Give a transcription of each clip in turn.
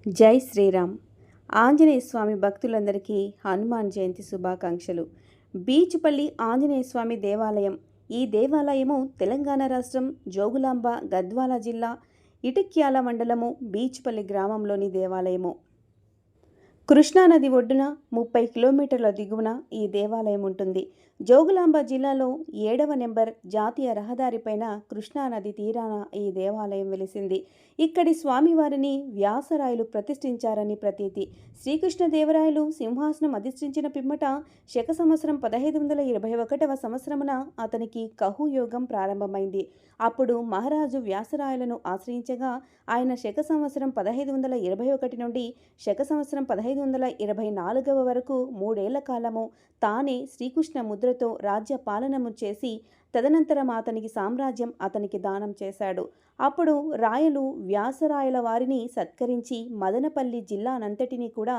జై శ్రీరామ్. ఆంజనేయ స్వామి భక్తులందరికీ హనుమాన్ జయంతి శుభాకాంక్షలు. బీచుపల్లి ఆంజనేయ స్వామి దేవాలయం. ఈ దేవాలయము తెలంగాణ రాష్ట్రం జోగులాంబ గద్వాల జిల్లా ఇటిక్యాల మండలము బీచుపల్లి గ్రామంలోని దేవాలయము. కృష్ణానది ఒడ్డున 30 కిలోమీటర్ల దిగువన ఈ దేవాలయం ఉంటుంది. జోగులాంబ జిల్లాలో 7వ నెంబర్ జాతీయ రహదారిపైన కృష్ణానది తీరాన ఈ దేవాలయం వెలిసింది. ఇక్కడి స్వామివారిని వ్యాసరాయలు ప్రతిష్ఠించారని ప్రతీతి. శ్రీకృష్ణదేవరాయలు సింహాసనం అధిష్ఠించిన పిమ్మట శక సంవత్సరం 1521వ సంవత్సరమున అతనికి కహుయోగం ప్రారంభమైంది. అప్పుడు మహారాజు వ్యాసరాయలను ఆశ్రయించగా ఆయన శక సంవత్సరం 1521 నుండి శక సంవత్సరం 1524 వరకు 3 ఏళ్ల కాలము తానే శ్రీకృష్ణ ముద్రతో రాజ్య పాలనము చేసి తదనంతరం అతనికి సామ్రాజ్యం అతనికి దానం చేశాడు. అప్పుడు రాయలు వ్యాసరాయల వారిని సత్కరించి మదనపల్లి జిల్లానంతటినీ కూడా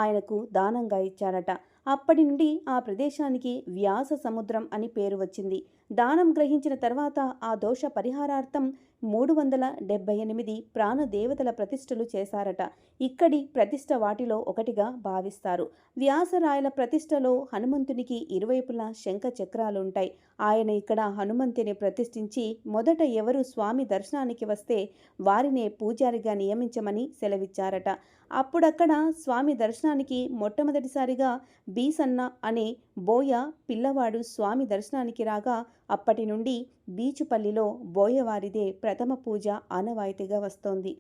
ఆయనకు దానంగా ఇచ్చారట. అప్పటి నుండి ఆ ప్రదేశానికి వ్యాస సముద్రం అని పేరు వచ్చింది. దానం గ్రహించిన తర్వాత ఆ దోష పరిహారార్థం 378 ప్రాణదేవతల ప్రతిష్టలు చేశారట. ఇక్కడి ప్రతిష్ట వాటిలో ఒకటిగా భావిస్తారు. వ్యాసరాయల ప్రతిష్టలో హనుమంతునికి ఇరువైపులా శంఖ చక్రాలుంటాయి. ఆయన ఇక్కడ హనుమంతుని ప్రతిష్ఠించి మొదట ఎవరు స్వామి దర్శనానికి వస్తే వారినే పూజారిగా నియమించమని సెలవిచ్చారట. అప్పుడక్కడ స్వామి దర్శనానికి మొట్టమొదటిసారిగా బీసన్న అనే బోయ పిల్లవాడు స్వామి దర్శనానికి రాగా అప్పటి నుండి బీచుపల్లిలో బోయవారిదే ప్రథమ పూజ ఆనవాయితీగా వస్తోంది.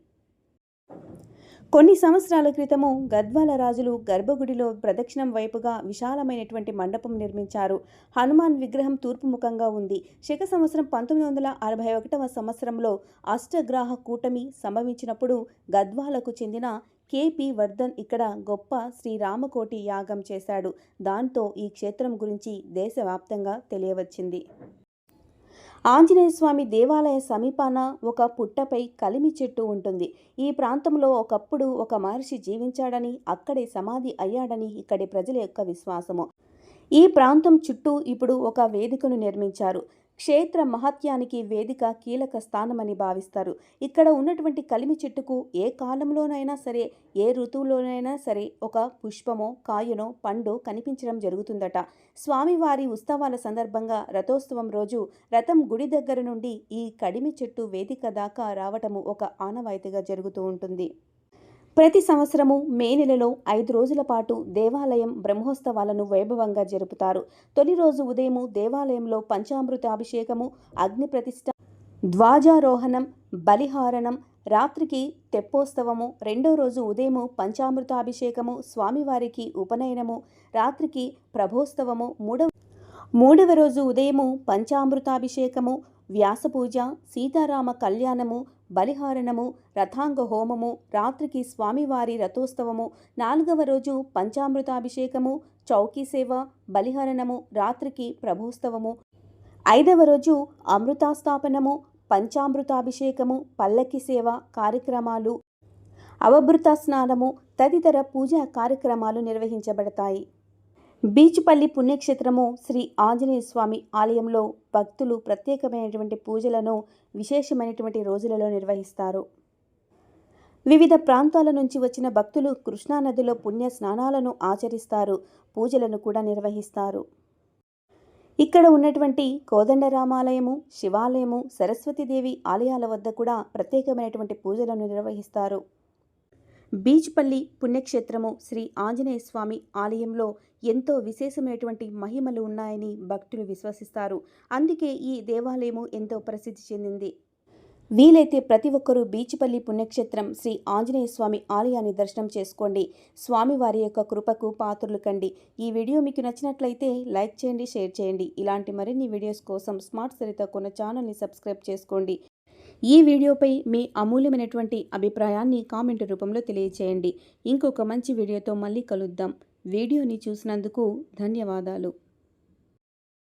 కొన్ని సంవత్సరాల క్రితము గద్వాల రాజులు గర్భగుడిలో ప్రదక్షిణం వైపుగా విశాలమైనటువంటి మండపం నిర్మించారు. హనుమాన్ విగ్రహం తూర్పు ముఖంగా ఉంది. శక సంవత్సరం 1961వ సంవత్సరంలో అష్టగ్రాహ కూటమి సంభవించినప్పుడు గద్వాలకు చెందిన కెపి వర్ధన్ ఇక్కడ గొప్ప శ్రీరామకోటి యాగం చేశాడు. దాంతో ఈ క్షేత్రం గురించి దేశవ్యాప్తంగా తెలియవచ్చింది. ఆంజనేయ స్వామి దేవాలయ సమీపాన ఒక పుట్టపై కలిమి చెట్టు ఉంటుంది. ఈ ప్రాంతంలో ఒకప్పుడు ఒక మహర్షి జీవించాడని అక్కడే సమాధి అయ్యాడని ఇక్కడి ప్రజల యొక్క విశ్వాసము. ఈ ప్రాంతం చుట్టూ ఇప్పుడు ఒక వేదికను నిర్మించారు. క్షేత్ర మహత్యానికి వేదిక కీలక స్థానమని భావిస్తారు. ఇక్కడ ఉన్నటువంటి కలిమి చెట్టుకు ఏ కాలంలోనైనా సరే, ఏ ఋతువులోనైనా సరే ఒక పుష్పమో కాయనో పండు కనిపించడం జరుగుతుందట. స్వామివారి ఉత్సవాల సందర్భంగా రథోత్సవం రోజు రథం గుడి దగ్గర నుండి ఈ కడిమి చెట్టు వేదిక దాకా రావటము ఒక ఆనవాయితీగా జరుగుతూ ఉంటుంది. ప్రతి సంవత్సరము మే నెలలో 5 రోజుల పాటు దేవాలయం బ్రహ్మోత్సవాలను వైభవంగా జరుపుతారు. తొలి రోజు ఉదయము దేవాలయంలో పంచామృతాభిషేకము, అగ్ని ప్రతిష్ఠ, ధ్వజారోహణం, బలిహారణం, రాత్రికి తెప్పోత్సవము, రెండో రోజు ఉదయము పంచామృతాభిషేకము, స్వామివారికి ఉపనయనము, రాత్రికి ప్రభోత్సవము, మూడవ రోజు ఉదయము పంచామృతాభిషేకము, వ్యాసపూజ, సీతారామ కళ్యాణము, బలిహారణము, రథాంగ హోమము, రాత్రికి స్వామివారి రథోత్సవము, 4వ రోజు పంచామృతాభిషేకము, చౌకీ సేవ, బలిహరణము, రాత్రికి ప్రభోత్సవము, 5వ రోజు అమృతాస్థాపనము, పంచామృతాభిషేకము, పల్లకి సేవ కార్యక్రమాలు, అవభృత స్నానము తదితర పూజా కార్యక్రమాలు నిర్వహించబడతాయి. బీచుపల్లి పుణ్యక్షేత్రము శ్రీ ఆంజనేయ స్వామి ఆలయంలో భక్తులు ప్రత్యేకమైనటువంటి పూజలను విశేషమైనటువంటి రోజులలో నిర్వహిస్తారు. వివిధ ప్రాంతాల నుంచి వచ్చిన భక్తులు కృష్ణానదిలో పుణ్య స్నానాలను ఆచరిస్తారు. పూజలను కూడా నిర్వహిస్తారు. ఇక్కడ ఉన్నటువంటి కోదండరామాలయము, శివాలయము, సరస్వతీదేవి ఆలయాల వద్ద కూడా ప్రత్యేకమైనటువంటి పూజలను నిర్వహిస్తారు. బీచుపల్లి పుణ్యక్షేత్రము శ్రీ ఆంజనేయ స్వామి ఆలయంలో ఎంతో విశేషమైనటువంటి మహిమలు ఉన్నాయని భక్తులు విశ్వసిస్తారు. అందుకే ఈ దేవాలయము ఎంతో ప్రసిద్ధి చెందింది. వీలైతే ప్రతి ఒక్కరూ బీచుపల్లి పుణ్యక్షేత్రం శ్రీ ఆంజనేయ స్వామి ఆలయాన్ని దర్శనం చేసుకోండి. స్వామివారి యొక్క కృపకు పాత్రులు కండి. ఈ వీడియో మీకు నచ్చినట్లయితే లైక్ చేయండి, షేర్ చేయండి. ఇలాంటి మరిన్ని వీడియోస్ కోసం స్మార్ట్ సరిత కొన్న ఛానల్ని సబ్స్క్రైబ్ చేసుకోండి. ఈ వీడియోపై మీ అమూల్యమైనటువంటి అభిప్రాయాన్ని కామెంట్ రూపంలో తెలియచేయండి. ఇంకొక మంచి వీడియోతో మళ్ళీ కలుద్దాం. వీడియోని చూసినందుకు ధన్యవాదాలు.